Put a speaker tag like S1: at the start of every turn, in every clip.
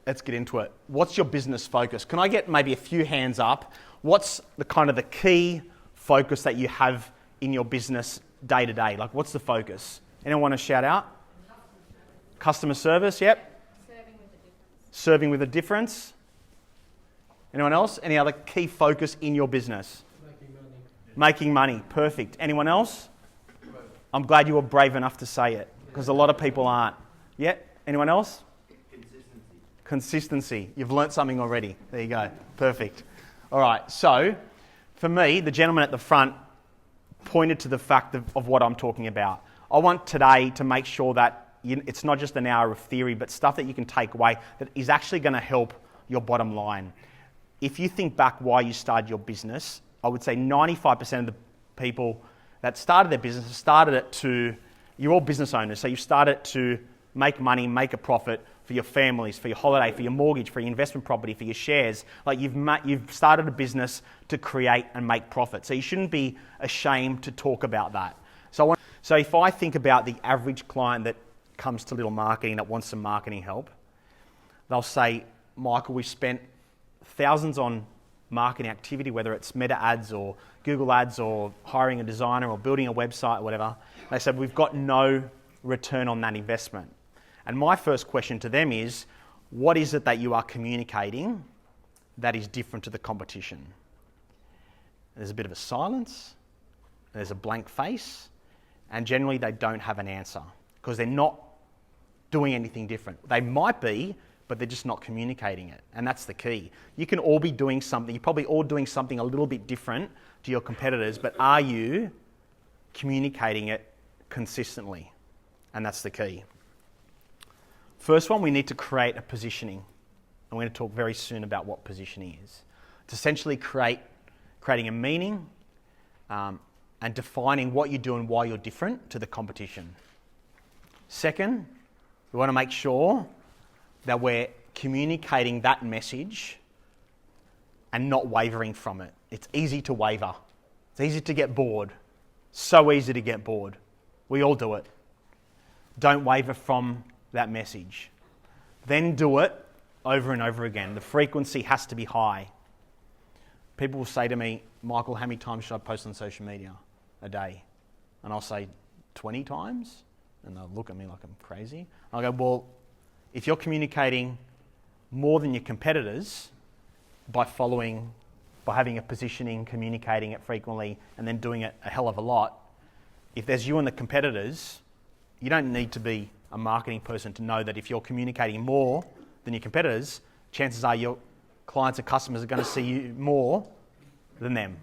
S1: Let's get into it. What's your business focus? Can I get maybe a few hands up? What's the key focus that you have in your business day to day? Like, what's the focus? Anyone want to shout out? Customer service, yep. Serving with a difference. Anyone else? Any other key focus in your business? Making money, perfect. Anyone else? I'm glad you were brave enough to say it, because a lot of people aren't. Yeah? Anyone else? Consistency. You've learnt something already. There you go. Perfect. All right, so for me, the gentleman at the front pointed to the fact of what I'm talking about. I want today to make sure that it's not just an hour of theory, but stuff that you can take away that is actually going to help your bottom line. If you think back why you started your business, I would say 95% of the people that started their business started it to, you're all business owners, so you started to make money, make a profit for your families, for your holiday, for your mortgage, for your investment property, for your shares. Like you've started a business to create and make profit. So you shouldn't be ashamed to talk about that. So if I think about the average client that comes to Little Marketing that wants some marketing help, they'll say, Michael, we spent thousands on marketing activity, whether it's Meta ads or Google ads or hiring a designer or building a website or whatever. They said, we've got no return on that investment. And my first question to them is, what is it that you are communicating that is different to the competition? There's a bit of a silence, there's a blank face, and generally they don't have an answer because they're not doing anything different. They might be, but they're just not communicating it. And that's the key. You can all be doing something, you're probably all doing something a little bit different to your competitors, but are you communicating it consistently? And that's the key. First one, we need to create a positioning. I'm going to talk very soon about what positioning is. It's essentially creating a meaning and defining what you do and why you're different to the competition. Second, we want to make sure that we're communicating that message and not wavering from it. It's easy to waver. It's easy to get bored. So easy to get bored. We all do it. Don't waver from that message. Then do it over and over again. The frequency has to be high. People will say to me, Michael, how many times should I post on social media a day? And I'll say 20 times. And they'll look at me like I'm crazy. I'll go, well, if you're communicating more than your competitors by having a positioning, communicating it frequently, and then doing it a hell of a lot, if there's you and the competitors, you don't need to be a marketing person to know that if you're communicating more than your competitors, chances are your clients and customers are going to see you more than them.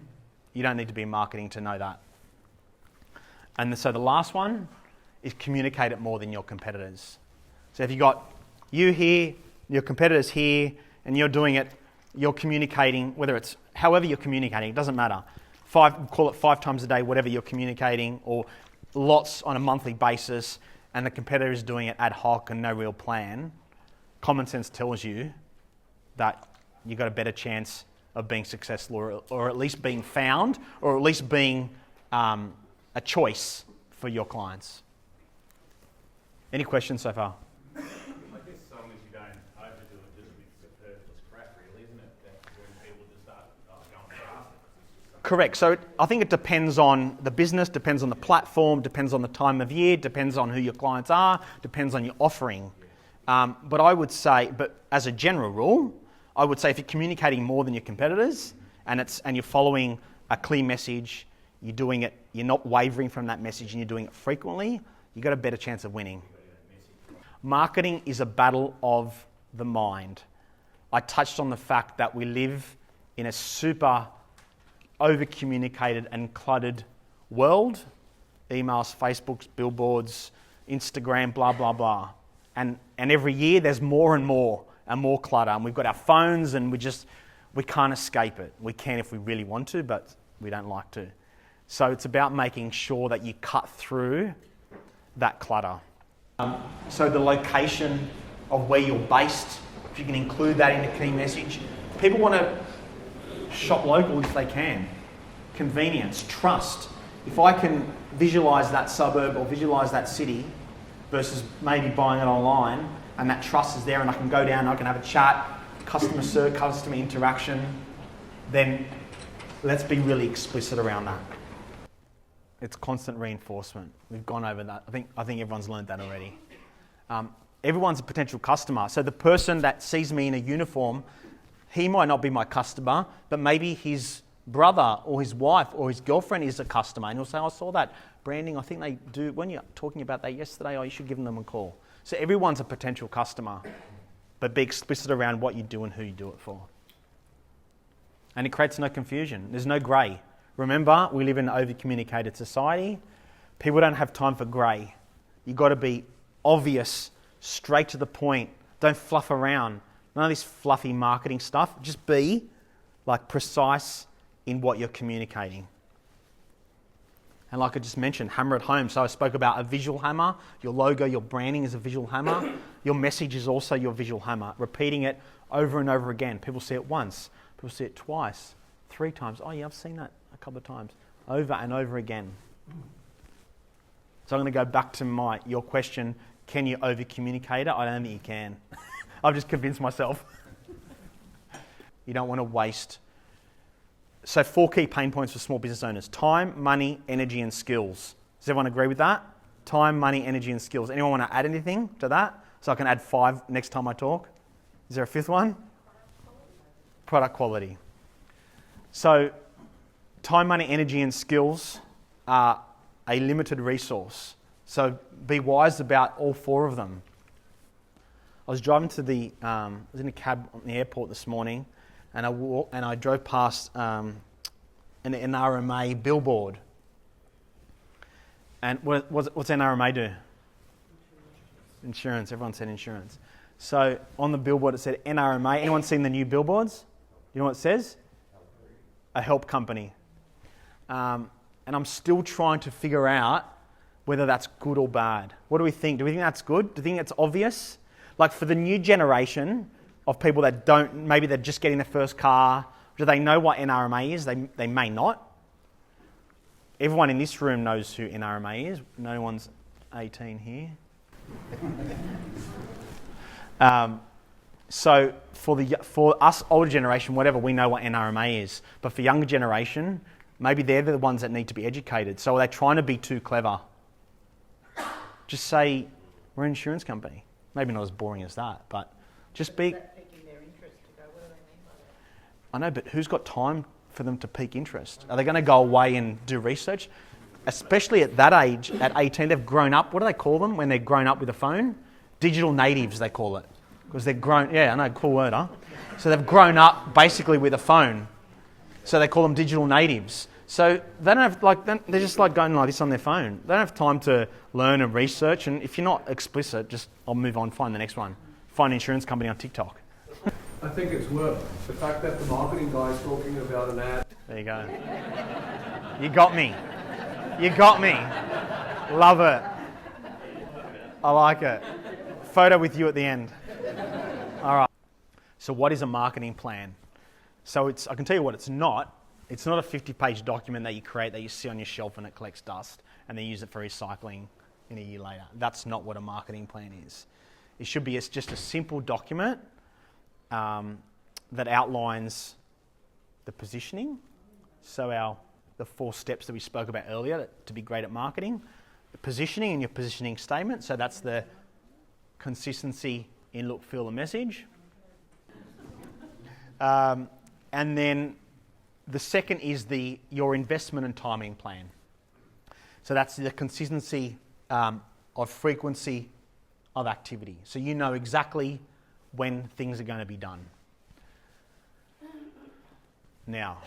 S1: You don't need to be in marketing to know that. And so the last one is communicate it more than your competitors. So if you've got you here, your competitors here, and you're doing it, you're communicating, whether it's however you're communicating, it doesn't matter. Call it 5 times a day, whatever you're communicating, or lots on a monthly basis, and the competitor is doing it ad hoc and no real plan. Common sense tells you that you've got a better chance of being successful or at least being found or at least being a choice for your clients. Any questions so far?
S2: I guess as long as you don't overdo it, just makes it purposeless crap, really, isn't it? That when people just start going past it.
S1: Correct. So I think it depends on the business, depends on the platform, depends on the time of year, depends on who your clients are, depends on your offering. But I would say, as a general rule, I would say if you're communicating more than your competitors and you're following a clear message, you're doing it, you're not wavering from that message and you're doing it frequently, you've got a better chance of winning. Marketing is a battle of the mind. I touched on the fact that we live in a super over-communicated and cluttered world. Emails, Facebooks, billboards, Instagram, blah, blah, blah. And every year there's more and more clutter. And we've got our phones and we can't escape it. We can if we really want to, but we don't like to. So it's about making sure that you cut through that clutter. So the location of where you're based, if you can include that in the key message. People want to shop local if they can. Convenience, trust. If I can visualise that suburb or visualise that city versus maybe buying it online, and that trust is there, and I can go down, I can have a chat, customer interaction, then let's be really explicit around that. It's constant reinforcement. We've gone over that. I think everyone's learned that already. Everyone's a potential customer. So the person that sees me in a uniform, he might not be my customer, but maybe his brother or his wife or his girlfriend is a customer. And he'll say, I saw that branding. I think they do. When you're talking about that yesterday, you should give them a call. So everyone's a potential customer, but be explicit around what you do and who you do it for. And it creates no confusion. There's no grey. Remember, we live in an over-communicated society. People don't have time for grey. You've got to be obvious, straight to the point. Don't fluff around. None of this fluffy marketing stuff. Just be precise in what you're communicating. And like I just mentioned, hammer it home. So I spoke about a visual hammer. Your logo, your branding is a visual hammer. Your message is also your visual hammer. Repeating it over and over again. People see it once. People see it twice, 3 times. Oh yeah, I've seen that a couple of times. Over and over again. So I'm going to go back to your question, can you over-communicate it? I don't think you can. I've just convinced myself. You don't want to waste. So 4 key pain points for small business owners. Time, money, energy and skills. Does everyone agree with that? Time, money, energy and skills. Anyone want to add anything to that? So I can add 5 next time I talk. Is there a 5th one? Product quality. So time, money, energy and skills are a limited resource. So be wise about all 4 of them. I was driving to I was in a cab on the airport this morning, and I drove past an NRMA billboard. And what's NRMA do? Insurance. Everyone said insurance. So on the billboard it said NRMA. Anyone seen the new billboards? You know what it says? A help company. And I'm still trying to figure out whether that's good or bad. What do we think? Do we think that's good? Do you think it's obvious? Like for the new generation of people that maybe they're just getting their first car, do they know what NRMA is? They may not. Everyone in this room knows who NRMA is. No one's 18 here. So for us older generation, whatever, we know what NRMA is. But for younger generation, maybe they're the ones that need to be educated. So are they trying to be too clever? Just say, we're an insurance company. Maybe not as boring as that, but just be...
S3: Is that piquing their interest to go, what do they mean by that?
S1: I know, but who's got time for them to pique interest? Are they going to go away and do research? Especially at that age, at 18, they've grown up. What do they call them when they're grown up with a phone? Digital natives, they call it. Because they're grown... Yeah, I know, cool word, huh? So they've grown up basically with a phone. So they call them digital natives. So they don't have, they're just going like this on their phone. They don't have time to learn and research. And if you're not explicit, I'll move on, find the next one. Find an insurance company on TikTok.
S4: I think it's worked. The fact that the marketing guy is talking about an ad.
S1: There you go. You got me. You got me. Love it. I like it. Photo with you at the end. All right. So what is a marketing plan? So I can tell you what it's not. It's not a 50-page document that you create that you see on your shelf and it collects dust and then use it for recycling in a year later. That's not what a marketing plan is. It should be just a simple document that outlines the positioning. So the 4 steps that we spoke about earlier to be great at marketing. The positioning and your positioning statement. So that's the consistency in look, feel, and message. And then the second is your investment and timing plan. So that's the consistency of frequency of activity. So you know exactly when things are going to be done. Now,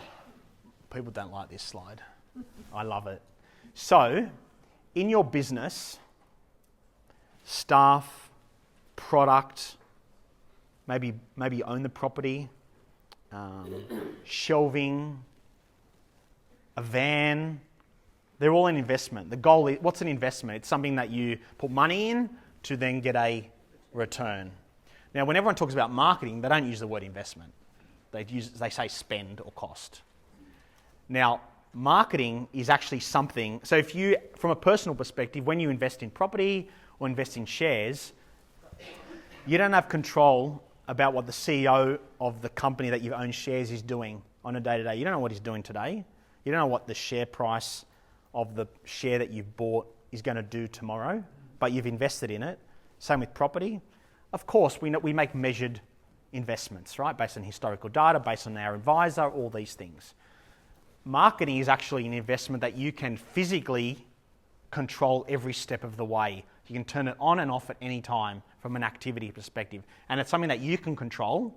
S1: people don't like this slide. I love it. So, in your business, staff, product, maybe you own the property, shelving, a van, they're all an investment. The goal is, what's an investment? It's something that you put money in to then get a return. Now, when everyone talks about marketing, they don't use the word investment. They say spend or cost. Now, marketing is actually something, so if you, from a personal perspective, when you invest in property or invest in shares, You don't have control about what the CEO of the company that you own shares is doing on a day-to-day. You don't know what he's doing today. You don't know what the share price of the share that you've bought is going to do tomorrow, but you've invested in it. Same with property. Of course, we make measured investments, right? Based on historical data, based on our advisor, all these things. Marketing is actually an investment that you can physically control every step of the way. You can turn it on and off at any time from an activity perspective. And it's something that you can control,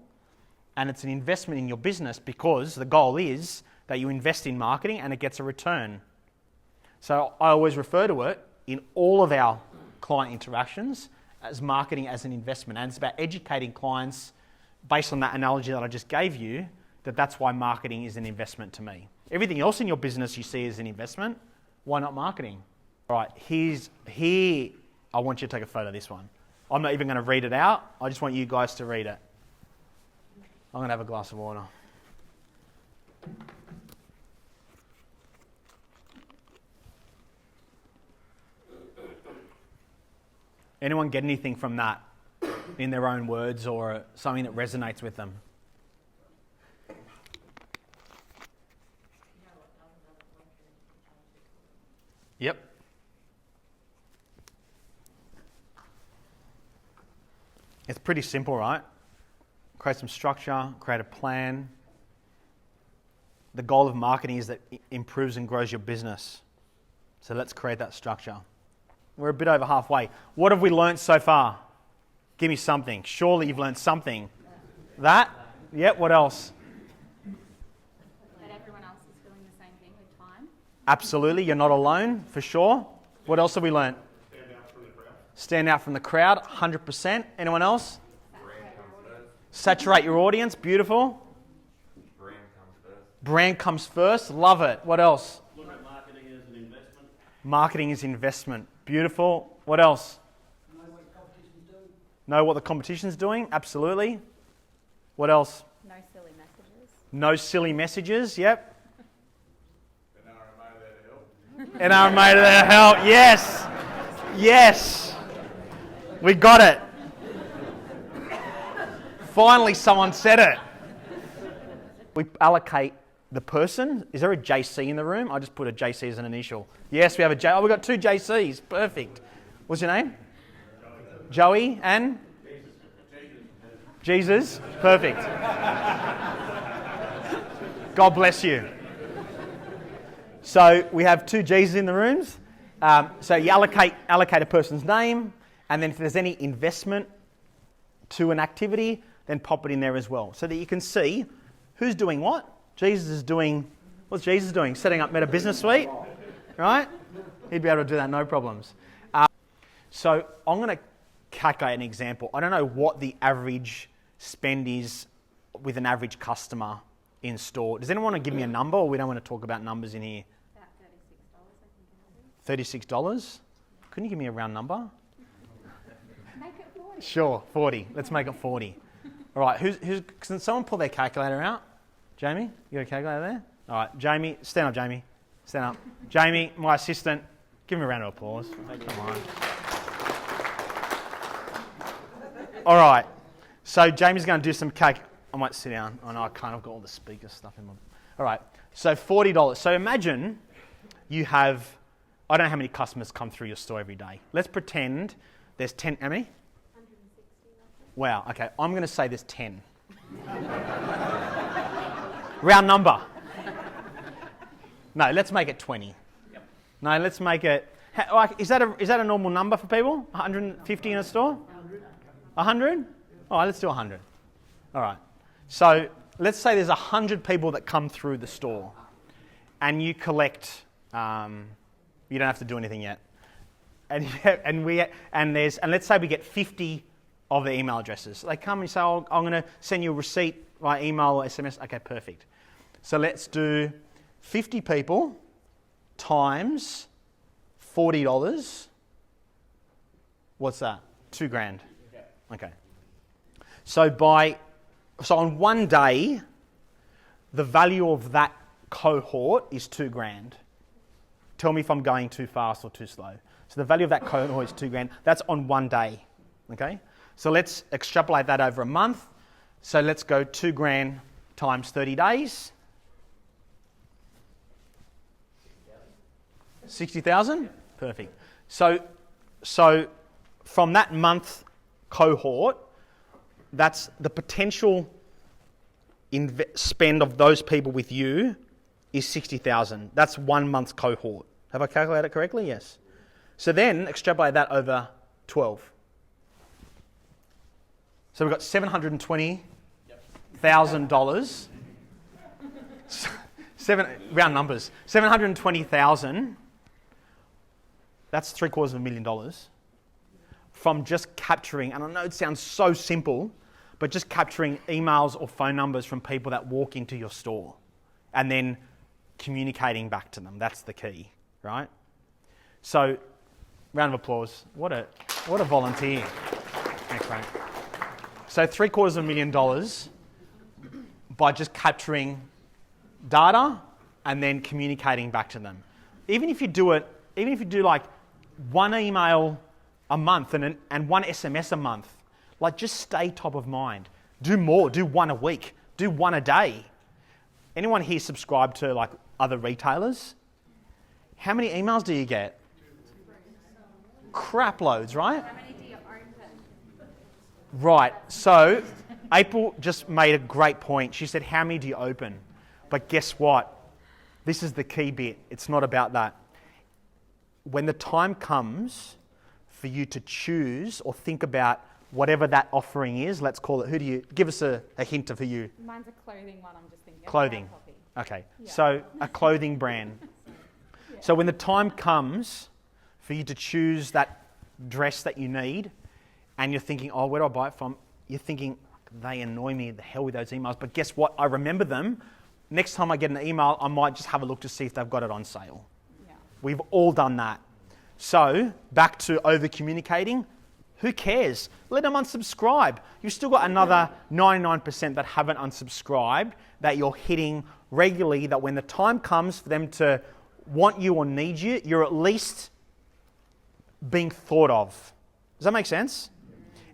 S1: and it's an investment in your business because the goal is that you invest in marketing and it gets a return. So I always refer to it in all of our client interactions as marketing as an investment. And it's about educating clients based on that analogy that I just gave you, that's why marketing is an investment to me. Everything else in your business you see as an investment, why not marketing? All right, here, I want you to take a photo of this one. I'm not even going to read it out. I just want you guys to read it. I'm going to have a glass of water. Anyone get anything from that in their own words or something that resonates with them? Yep. It's pretty simple, right? Create some structure, create a plan. The goal of marketing is that it improves and grows your business. So let's create that structure. We're a bit over halfway. What have we learnt so far? Give me something. Surely you've learnt something. That? Yep, what else?
S5: That everyone else is feeling the same thing with time.
S1: Absolutely, you're not alone, for sure. What else have we learnt?
S2: Stand out from the crowd.
S1: Stand out from the crowd, 100%. Anyone else? Saturate your audience, beautiful.
S2: Brand comes first.
S1: Brand comes first, love it. What else?
S2: Look at marketing as an investment.
S1: Marketing is investment, beautiful. What else? Know what the competition's doing, absolutely. What else?
S5: No silly messages.
S1: No silly messages, yep.
S2: An RMA there to help.
S1: And our mate there to help, yes. Yes. We got it. Finally someone said it. We allocate the person. Is there a JC in the room? I just put a JC as an initial. Yes, we have a J. Oh, we've got 2 JCs. Perfect. What's your name? Joey and? Jesus. Perfect. God bless you. So we have 2 Jesus in the rooms. So you allocate a person's name, and then if there's any investment to an activity, then pop it in there as well, so that you can see who's doing what. Jesus is doing, what's Jesus doing? Setting up Meta Business Suite, right? He'd be able to do that, no problems. So I'm going to calculate an example. I don't know what the average spend is with an average customer in store. Does anyone want to give me a number, or we don't want to talk about numbers in here?
S5: About $36, I think it is.
S1: $36? Couldn't you give me a round number?
S5: Make it 40.
S1: Sure, 40. Let's make it 40. All right, can someone pull their calculator out? Jamie, you got a calculator there? All right, Jamie, stand up, Jamie. Stand up. Jamie, my assistant, give him a round of applause. Come on. All right, so Jamie's going to do some cake. I might sit down. I know I can't. I've got all the speaker stuff in my... All right, so $40. So imagine you have... I don't know how many customers come through your store every day. Let's pretend there's 10... How many?
S5: 160,
S1: Wow, okay. I'm going to say there's 10. Round number. No, let's make it 20.
S2: Yep.
S1: No, let's make it... Is that a normal number for people? 150 in a store? 100? All right, let's do 100. All right. So let's say there's 100 people that come through the store, and you collect... you don't have to do anything yet. And let's say we get 50 of the email addresses. They come and say, oh, I'm going to send you a receipt via email or SMS. Okay, perfect. So let's do 50 people times $40. What's that? $2,000. Okay. So on one day, the value of that cohort is $2,000. Tell me if I'm going too fast or too slow. So the value of that cohort is $2,000. That's on one day. Okay. So let's extrapolate that over a month. So let's go $2,000 times 30 days. 60,000? Perfect. So from that month cohort, that's the potential spend of those people with you is 60,000. That's 1 month cohort. Have I calculated it correctly? Yes. So then extrapolate that over 12. So we've got $720,000. Round numbers. 720,000. That's $750,000 from just capturing, and I know it sounds so simple, but just capturing emails or phone numbers from people that walk into your store and then communicating back to them. That's the key, right? So, round of applause. What a volunteer. Thanks, Frank. So $750,000 by just capturing data and then communicating back to them. Even if you do like one email a month and one SMS a month, like just stay top of mind. Do more, do one a week, do one a day. Anyone here subscribe to like other retailers? How many emails do you get? Crap loads, right?
S5: How many do you open?
S1: Right, so April just made a great point. She said, how many do you open? But guess what? This is the key bit. It's not about that. When the time comes for you to choose or think about whatever that offering is, let's call it, give us a hint for you.
S5: Mine's a clothing one, I'm just thinking.
S1: Clothing.
S5: Copy.
S1: Okay,
S5: Yeah.
S1: so a clothing brand.
S5: Yeah.
S1: So when the time comes for you to choose that dress that you need and you're thinking, oh, where do I buy it from? You're thinking, they annoy me, the hell with those emails. But guess what? I remember them. Next time I get an email, I might just have a look to see if they've got it on sale.
S5: Yeah.
S1: We've all done that. So back to over-communicating. Who cares? Let them unsubscribe. You've still got another 99% that haven't unsubscribed that you're hitting regularly, that when the time comes for them to want you or need you, you're at least being thought of. Does that make sense?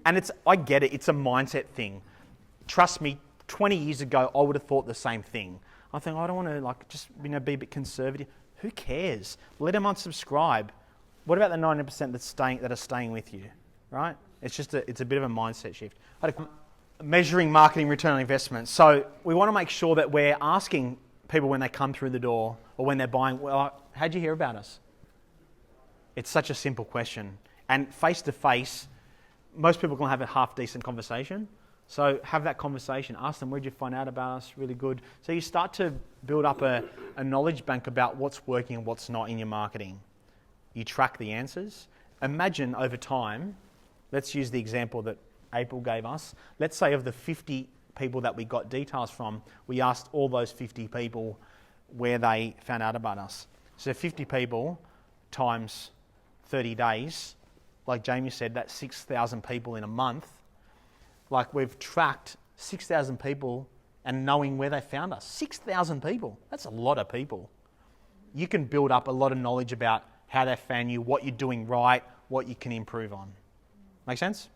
S1: And I get it, it's a mindset thing. Trust me, 20 years ago, I would have thought the same thing. I think, I don't want to just be a bit conservative. Who cares? Let them unsubscribe. What about the 90% that are staying with you, right? It's a bit of a mindset shift. Measuring marketing return on investment. So we want to make sure that we're asking people when they come through the door or when they're buying, well, how'd you hear about us? It's such a simple question. And face to face, most people can have a half decent conversation. So have that conversation. Ask them, where'd you find out about us? Really good. So you start to build up a knowledge bank about what's working and what's not in your marketing. You track the answers. Imagine over time, let's use the example that April gave us. Let's say of the 50 people that we got details from, we asked all those 50 people where they found out about us. So 50 people times 30 days, like Jamie said, that's 6,000 people in a month. Like we've tracked 6,000 people and knowing where they found us. 6,000 people. That's a lot of people. You can build up a lot of knowledge about how they found you, what you're doing right, what you can improve on. Make sense?